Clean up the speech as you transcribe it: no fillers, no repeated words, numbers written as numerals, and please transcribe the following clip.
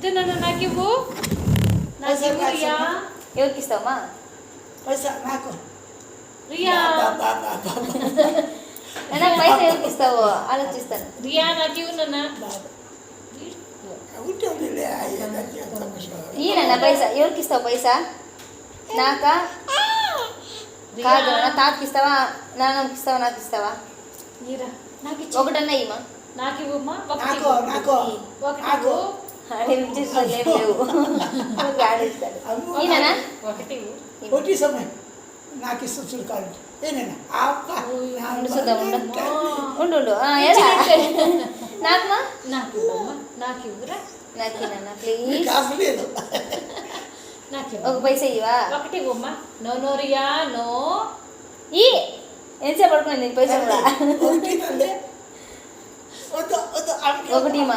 ఇస్తున్నాను నాకు ఇవ్వు రియా ఎవరికి ఇస్తావమ్మా పైసా నాకు రియా నాకు పైసా ఎవరికి ఇస్తావో ఆలోచిస్తాను. రియా నాకు ఇవ్వు నాన్న ఉంటుందిలే ఈయన పైసా ఎవరికి ఇస్తావు పైసా? నాకా కాదు నా తాతకి ఇస్తావా నాన్నకి ఇస్తావా నాకు ఇస్తావా? నీరా నాకు ఇచ్చి ఒకటన్నా ఇమ్మా నాకు ఇవ్వమ్మా ఒకటి నాకు ఇవ్వు. నాకు ఒకటి నాకు ఇవ్వు. ఏం లేవు ఆడిస్తాడు. ఈయననా ఒకటి ఇవ్వు. ఒకటి సమయం నాకు ఇష్టం చూడు కావాలి ఏనేనా ఉండు చూద్దాం ఉండు ఉండు ఎలా నాకుమా నాకు ఇవ్వమ్మా నాకు ఇవ్వురా నాకు ఇవ్వనా ప్లీజ్ కాసు లేదు నాకు ఒక ఇవ్వు పైసా ఇవ్వా ఒకటి ఇవ్వమ్మా నో నో రియా నో ఈ ఎంతసేపు పడుకున్నాను నేను పైసా కూడా ఒకటి తల్లి వద్దు వద్దు ఒకటి మా.